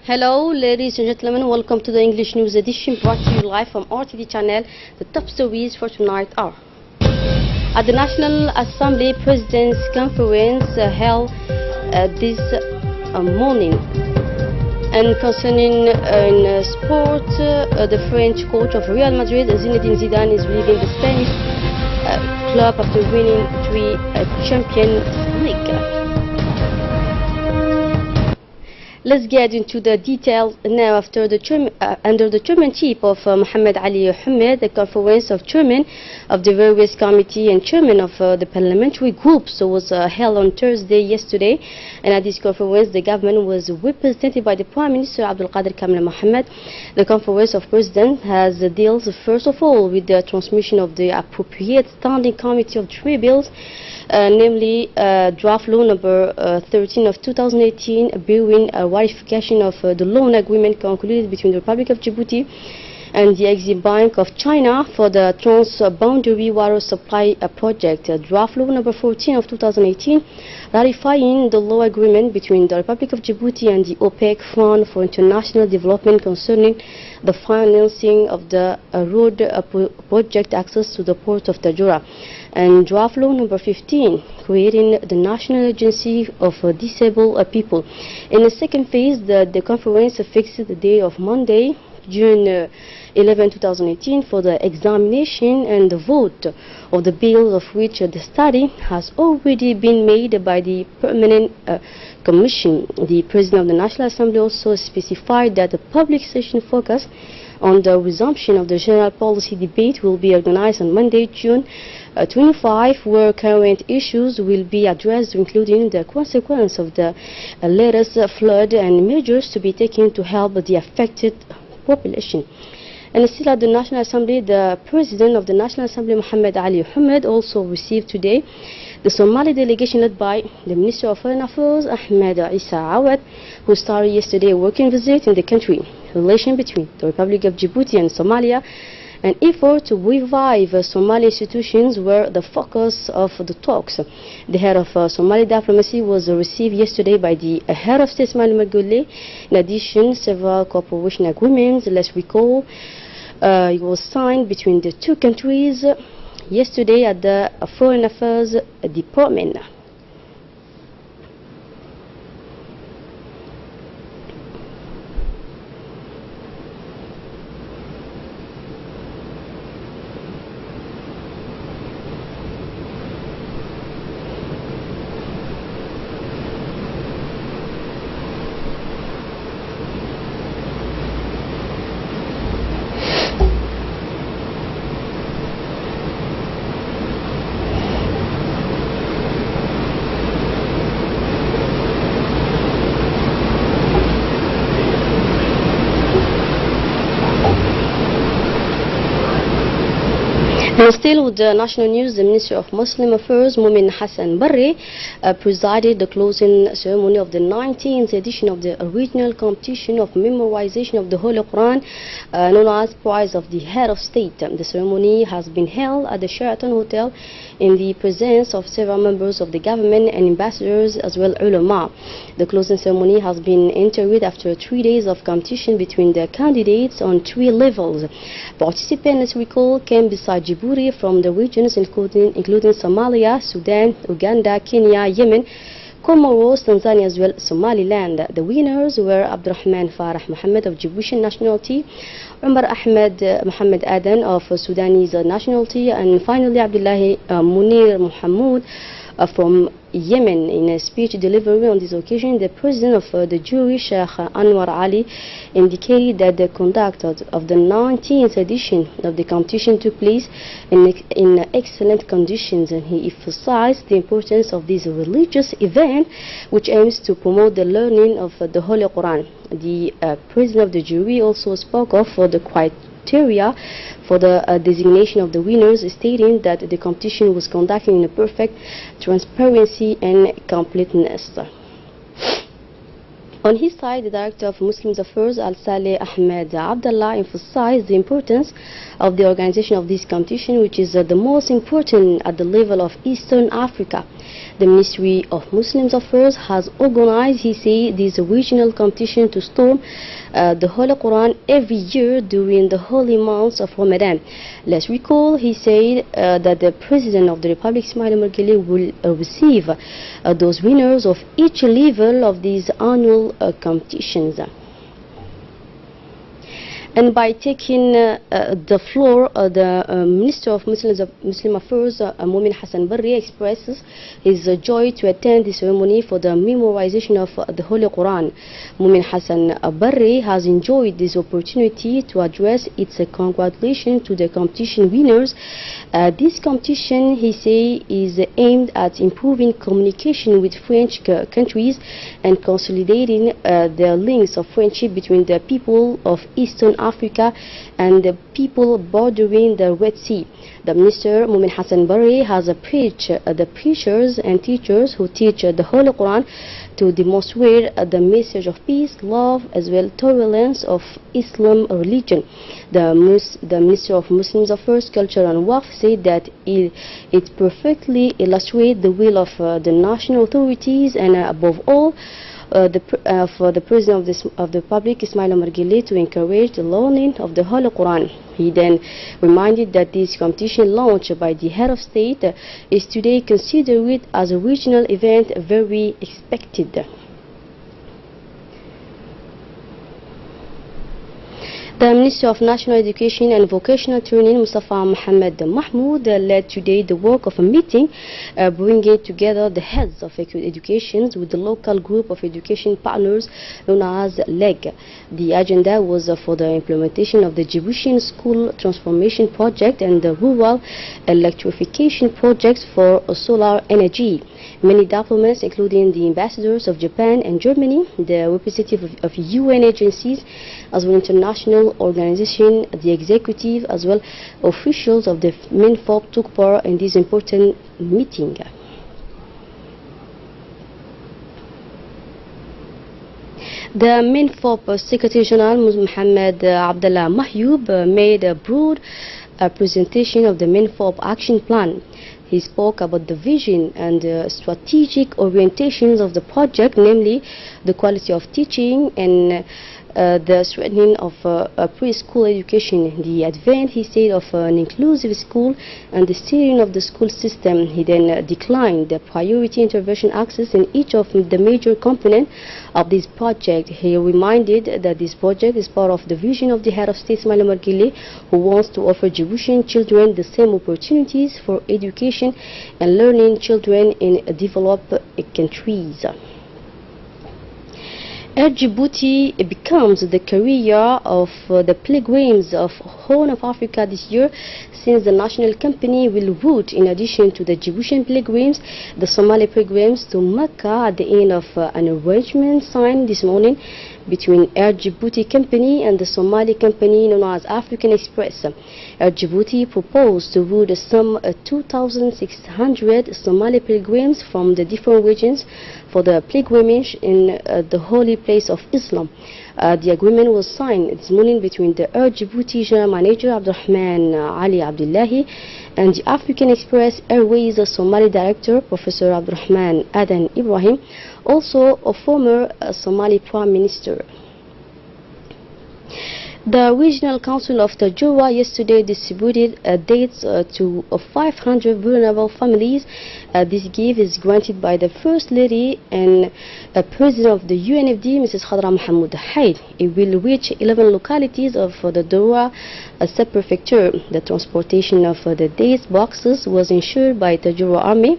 Hello, ladies and gentlemen. Welcome to the English News Edition brought to you live from RTD channel. The top stories for tonight are: at the National Assembly President's Conference held this morning. And concerning sport, the French coach of Real Madrid, Zinedine Zidane, is leaving the Spanish club after winning 3 Champions League. Let's get into the details now. After the under the chairmanship of Mohammed Ali Ahmed, the conference of chairmen of the various committee and chairmen of the parliamentary groups was held on Thursday yesterday. And at this conference, the government was represented by the Prime Minister Abdul Qadir Kamil Mohammed. The conference of presidents has deals first of all with the transmission of the appropriate standing committee of 3 bills. Namely draft law number 13 of 2018, bearing ratification of the loan agreement concluded between the Republic of Djibouti and the Exim Bank of China for the trans-boundary water supply project. Draft law number 14 of 2018, ratifying the law agreement between the Republic of Djibouti and the OPEC Fund for International Development concerning the financing of the road project access to the port of Tajura. And draft law number 15, creating the National Agency of Disabled People. In the second phase, the conference fixed the day of Monday, June 11, 2018 for the examination and the vote of the bill, of which the study has already been made by the Permanent Commission. The President of the National Assembly also specified that the public session focus on the resumption of the general policy debate will be organized on Monday, June 25, where current issues will be addressed, including the consequence of the latest flood and measures to be taken to help the affected population. And still at the National Assembly, the President of the National Assembly, Mohammed Ali Ahmed, also received today the Somali delegation led by the Minister of Foreign Affairs, Ahmed Isa Awad, who started yesterday a working visit in the country. Relation between the Republic of Djibouti and Somalia, an effort to revive Somali institutions, were the focus of the talks. The head of Somali diplomacy was received yesterday by the head of state, Ismail Magule. In addition, several cooperation agreements, let's recall, it was signed between the two countries yesterday at the Foreign Affairs Department. And still with the national news, the Minister of Muslim Affairs, Mumin Hassan Barre, presided the closing ceremony of the 19th edition of the original competition of memorization of the Holy Quran, known as Prize of the Head of State. The ceremony has been held at the Sheraton Hotel in the presence of several members of the government and ambassadors, as well ulama. The closing ceremony has been interrupted after 3 days of competition between the candidates on 3 levels. Participants, recall, came beside Djibouti from the regions including Somalia, Sudan, Uganda, Kenya, Yemen, Comoros, Tanzania, as well Somaliland. The winners were Abdurrahman Farah Mohammed of Djiboutian nationality, Umar Ahmed Mohammed Adan of Sudanese nationality, and finally Abdullahi Munir Mohammed from Yemen. In a speech delivery on this occasion, the president of the jury, Sheikh Anwar Ali, indicated that the conduct of the 19th edition of the competition took place in excellent conditions, and he emphasized the importance of this religious event, which aims to promote the learning of the Holy Quran. The president of the jury also spoke of the criteria for the designation of the winners, stating that the competition was conducted in a perfect transparency and completeness. On his side, the Director of Muslim Affairs, Al-Saleh Ahmed Abdullah, emphasized the importance of the organization of this competition, which is the most important at the level of Eastern Africa. The Ministry of Muslim Affairs has organized, he said, this regional competition to storm the Holy Quran every year during the holy months of Ramadan. Let's recall, he said that the President of the Republic, Ismail Margili, will receive those winners of each level of these annual competitions. And by taking the floor, the Minister of Muslim Affairs, Mumin Hassan Barri, expresses his joy to attend the ceremony for the memorization of the Holy Quran. Mumin Hassan Barri has enjoyed this opportunity to address its congratulations to the competition winners. This competition, he says, is aimed at improving communication with French countries and consolidating the links of friendship between the people of Eastern Africa and the people bordering the Red Sea. The Minister, Mumin Hassan Barri, has preached the preachers and teachers who teach the Holy Quran to demonstrate the message of peace, love, as well tolerance of Islam religion. The Minister of Muslim Affairs, Culture and Waqf said that it perfectly illustrates the will of the national authorities and above all for the President of the Republic, Ismail Margili, to encourage the learning of the Holy Quran. He then reminded that this competition launched by the head of state is today considered as a regional event very expected. The Minister of National Education and Vocational Training, Mustafa Mohammed Mahmoud, led today the work of a meeting bringing together the heads of education with the local group of education partners known as LEG. The agenda was for the implementation of the Djiboutian School Transformation Project and the Rural Electrification Projects for solar energy. Many diplomats, including the ambassadors of Japan and Germany, the representatives of UN agencies, as well international organizations, the executive, as well officials of the MINFOP took part in this important meeting. The MINFOP Secretary General Mohammed Abdullah Mahyoub made a broad presentation of the MINFOP action plan. He spoke about the vision and strategic orientations of the project, namely the quality of teaching and the strengthening of preschool education, the advent, he said, of an inclusive school and the steering of the school system. He then declined the priority intervention access in each of the major components of this project. He reminded that this project is part of the vision of the head of state, Ismail Margili, who wants to offer Djiboutian children the same opportunities for education and learning children in developed countries. Air Djibouti becomes the carrier of the pilgrims of Horn of Africa this year, since the national company will route, in addition to the Djiboutian pilgrims, the Somali pilgrims to Mecca at the end of an arrangement signed this morning between Air Djibouti Company and the Somali company known as African Express. Air Djibouti proposed to route some 2,600 Somali pilgrims from the different regions for the pilgrimage in the holy place of Islam. The agreement was signed this morning between the Air Djibouti General Manager Abdurrahman Ali Abdullahi and the African Express Airways Somali Director Professor Abdurrahman Adan Ibrahim, also a former Somali Prime Minister. The Regional Council of Tajura yesterday distributed dates to 500 vulnerable families. This gift is granted by the First Lady and President of the UNFD, Mrs. Khadra Mohamed Haid. It will reach 11 localities of the Doura sub-prefecture. The transportation of the dates boxes was ensured by the Tajura Army.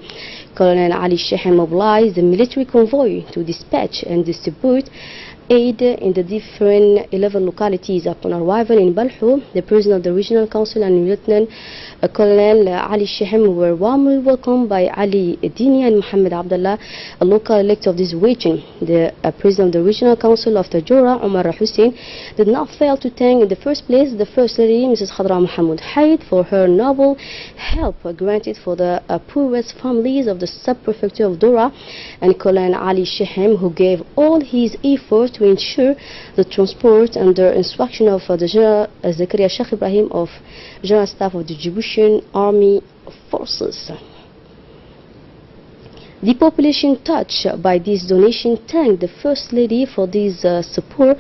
Colonel Ali Sheikh mobilized the military convoy to dispatch and distribute aid in the different 11 localities. Upon arrival in Balho, the President of the Regional Council and Lieutenant Colonel Ali Shehem were warmly welcomed by Ali Dini and Mohammed Abdullah, a local elector of this region. The President of the Regional Council of Tajora, Omar Hussein, did not fail to thank in the first place the First Lady, Mrs. Khadra Mohammed Haid, for her noble help granted for the poorest families of the sub-prefecture of Dora, and Colonel Ali Shehem, who gave all his effort to ensure the transport under instruction of the General Zakaria Sheikh Ibrahim of General Staff of the Djiboutian Army Forces. The population touched by this donation thanked the First Lady for this support.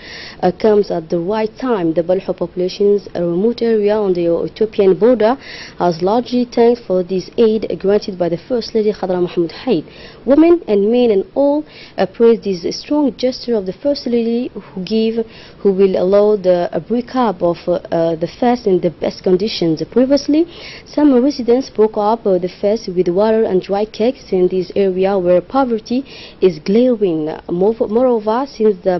Comes at the right time. The Balho population's remote area on the Ethiopian border has largely thanked for this aid granted by the First Lady Khadra Mohammed Haid. Women and men and all praise this strong gesture of the First Lady who will allow the break-up of the fast in the best conditions. Previously, some residents broke up the fast with water and dry cakes in this area where poverty is glaring. Moreover, since the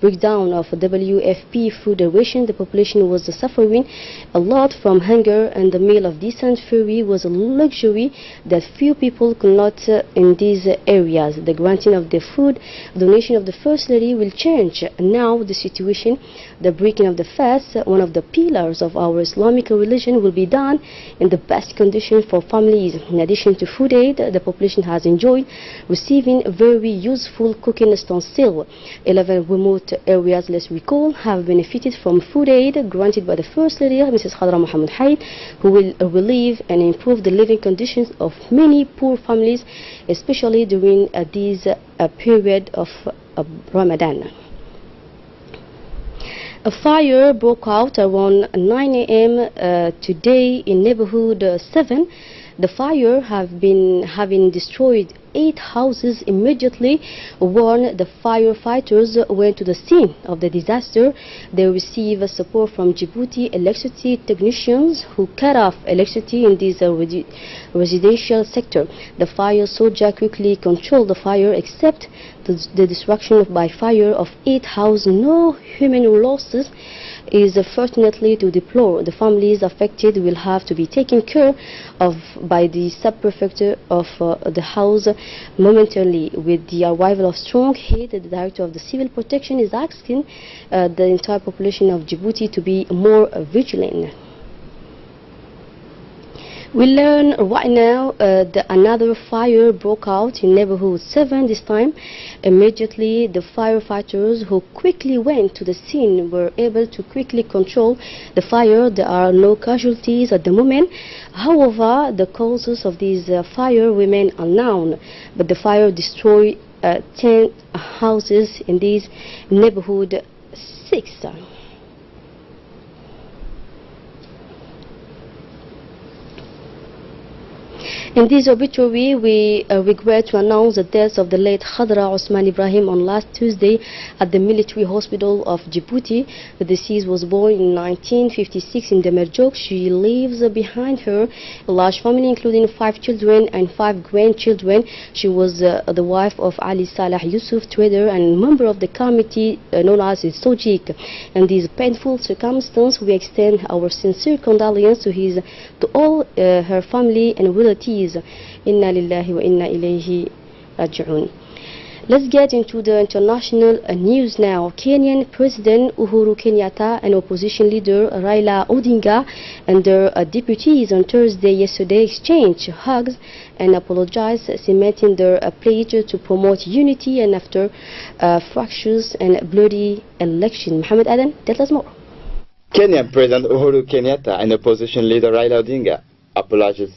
breakdown of WFP food ration, the population was suffering a lot from hunger, and the meal of decent food was a luxury that few people could not in these areas. The granting of the food donation of the First Lady will change now the situation. The breaking of the fast, one of the pillars of our Islamic religion, will be done in the best conditions for families. In addition to food aid, the population has enjoyed receiving very useful cooking utensils. 11 remote areas, let's recall, have benefited from food aid granted by the First Lady, Mrs. Khadra Mohammed Haid, who will relieve and improve the living conditions of many poor families, especially during this period of Ramadan. A fire broke out around 9 a.m. Today in neighborhood 7. The fire having destroyed 8 houses immediately when the firefighters went to the scene of the disaster. They received support from Djibouti electricity technicians who cut off electricity in this residential sector. The fire soldier quickly controlled the fire, except the destruction by fire of 8 houses. No human losses is fortunately to deplore. The families affected will have to be taken care of by the sub-prefecture of the house momentarily. With the arrival of strong heat, the director of the civil protection is asking the entire population of Djibouti to be more vigilant. We learn right now that another fire broke out in neighborhood 7 this time. Immediately, the firefighters who quickly went to the scene were able to quickly control the fire. There are no casualties at the moment. However, the causes of this fire remain unknown, but the fire destroyed 10 houses in this neighborhood 6. In this obituary, we regret to announce the death of the late Khadra Osman Ibrahim on last Tuesday at the military hospital of Djibouti. The deceased was born in 1956 in Demerjok. She leaves behind her a large family, including 5 children and 5 grandchildren. She was the wife of Ali Salah Yusuf, trader and member of the committee known as Sojik. In these painful circumstances, we extend our sincere condolence to all her family and relatives. Inna lillahi wa inna ilayhi raji'un. Let's get into the international news now. Kenyan President Uhuru Kenyatta and opposition leader Raila Odinga and their deputies on Thursday yesterday exchanged hugs and apologized, cementing their pledge to promote unity and after fractious and bloody election. Mohammed Adan, tell us more. Kenyan President Uhuru Kenyatta and opposition leader Raila Odinga apologized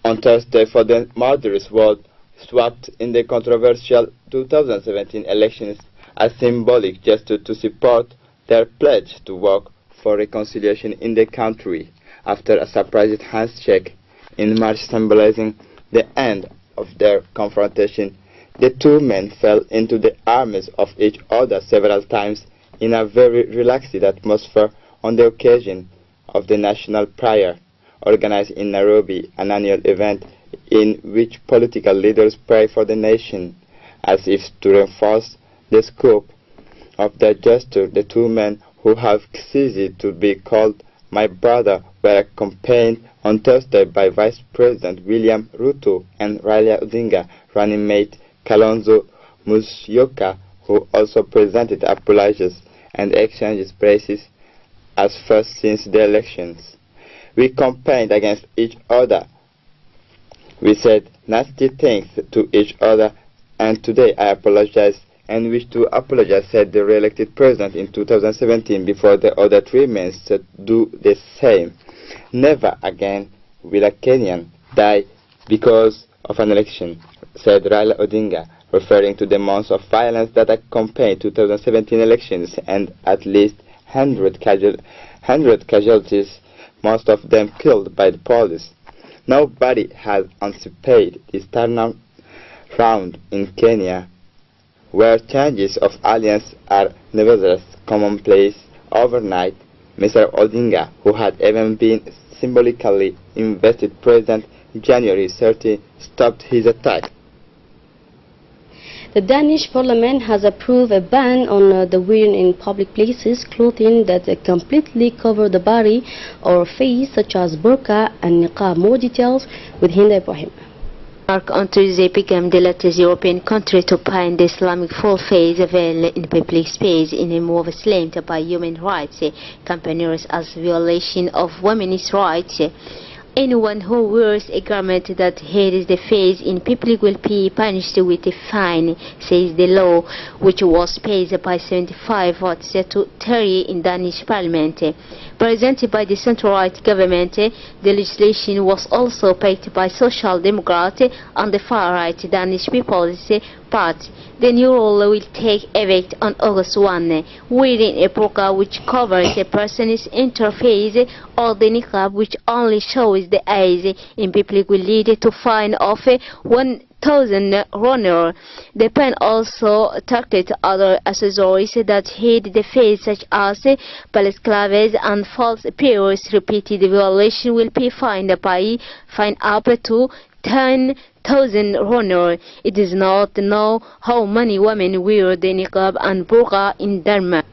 on Thursday for the murderous vote swapped in the controversial 2017 elections, a symbolic gesture to support their pledge to work for reconciliation in the country after a surprise handshake in March symbolizing the end of their confrontation. The two men fell into the arms of each other several times in a very relaxed atmosphere on the occasion of the national prayer organized in Nairobi, an annual event in which political leaders pray for the nation, as if to reinforce the scope of that gesture, the two men who have ceased to be called my brother were accompanied on Thursday by Vice President William Ruto and Raila Odinga running mate Kalonzo Musyoka, who also presented apologies and exchanged praises as first since the elections. We campaigned against each other. We said nasty things to each other, and today I apologize and wish to apologize, said the re-elected president in 2017 before the other three men said do the same. Never again will a Kenyan die because of an election, said Raila Odinga, referring to the months of violence that accompanied 2017 elections and at least 100 casualties, most of them killed by the police. Nobody has anticipated this turnaround in Kenya, where changes of alliance are nevertheless commonplace overnight. Mr. Odinga, who had even been symbolically invested president January 30, stopped his attack. The Danish parliament has approved a ban on the wearing in public places clothing that completely cover the body or face, such as burqa and niqab. More details with Hinda Ibrahim. On Tuesday became the latest European country to ban the Islamic full-face veil in public space in a move slammed by human rights campaigners as violation of women's rights. Anyone who wears a garment that hides the face in public will be punished with a fine, says the law, which was passed by 75 votes to 30 in Danish parliament. Presented by the central-right government, the legislation was also backed by Social Democrat and the far-right Danish People's Party. The new rule will take effect on August 1. Wearing a burqa which covers a person's interface or the niqab which only shows the eyes in public will lead to fine of 1,000 kroner. The ban also targeted other accessories that hid the face, such as balaclavas and false periods. Repeated violation will be fined up to 10,000 kroner. It is not known how many women wear the niqab and burqa in Denmark.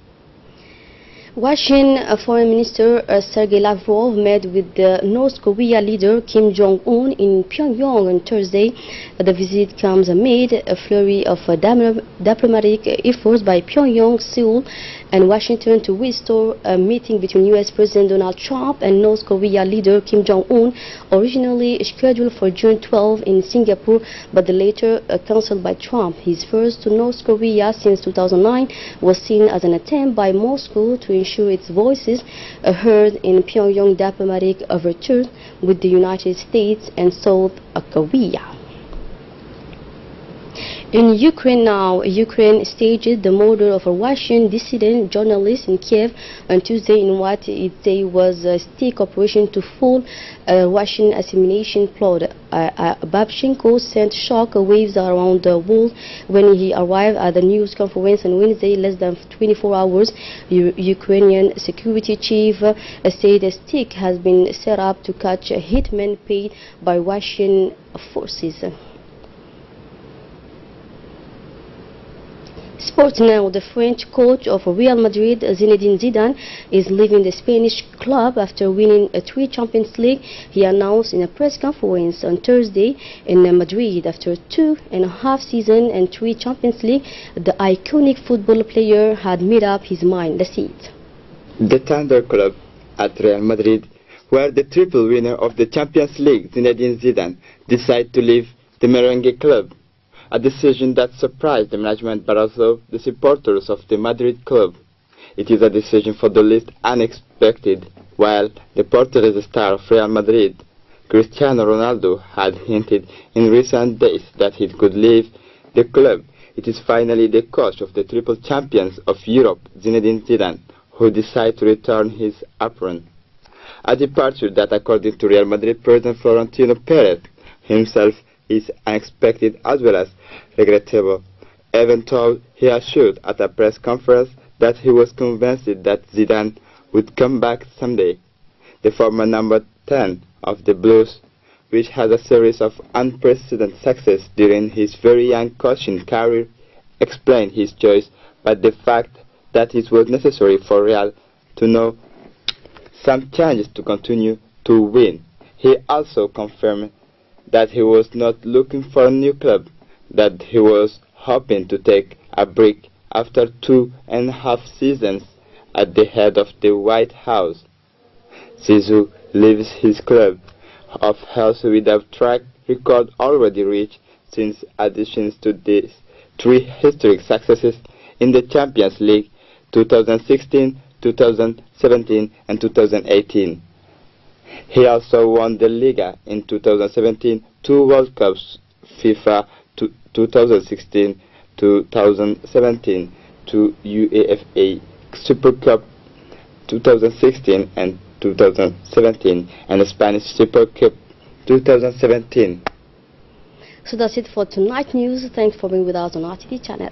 Russian Foreign Minister Sergei Lavrov met with the North Korea leader Kim Jong-un in Pyongyang on Thursday. The visit comes amid a flurry of diplomatic efforts by Pyongyang, Seoul, and Washington to restore a meeting between U.S. President Donald Trump and North Korea leader Kim Jong-un, originally scheduled for June 12 in Singapore, but the later cancelled by Trump. His first to North Korea since 2009 was seen as an attempt by Moscow to ensure its voices are heard in Pyongyang diplomatic overtures with the United States and South Korea. In Ukraine now, Ukraine staged the murder of a Russian dissident journalist in Kiev on Tuesday in what it said was a stick operation to fool a Russian assimilation plot. Babchenko sent shock waves around the world when he arrived at the news conference on Wednesday, less than 24 hours. Ukrainian security chief said a stick has been set up to catch a hitman paid by Russian forces. Sports now. The French coach of Real Madrid, Zinedine Zidane, is leaving the Spanish club after winning 3 Champions League. He announced in a press conference on Thursday in Madrid. After 2.5 seasons and 3 Champions League, the iconic football player had made up his mind. Let's see it. The Thunder Club at Real Madrid, where the triple winner of the Champions League, Zinedine Zidane, decided to leave the Merengue club. A decision that surprised the management but also the supporters of the Madrid club. It is a decision for the least unexpected. While the Portuguese star of Real Madrid, Cristiano Ronaldo, had hinted in recent days that he could leave the club, it is finally the coach of the triple champions of Europe, Zinedine Zidane, who decided to return his apron. A departure that, according to Real Madrid president Florentino Perez himself, is unexpected as well as regrettable, even though he assured at a press conference that he was convinced that Zidane would come back someday. The former number 10 of the Blues, which had a series of unprecedented success during his very young coaching career, explained his choice by the fact that it was necessary for Real to know some changes to continue to win. He also confirmed that he was not looking for a new club, that he was hoping to take a break after 2.5 seasons at the head of the White House. Zizou leaves his club of health with a track record already reached since additions to these 3 historic successes in the Champions League 2016, 2017 and 2018. He also won the Liga in 2017, 2 World Cups, FIFA 2016, 2017, 2 UEFA Super Cup 2016 and 2017, and the Spanish Super Cup 2017. So that's it for tonight news. Thanks for being with us on RTD channel.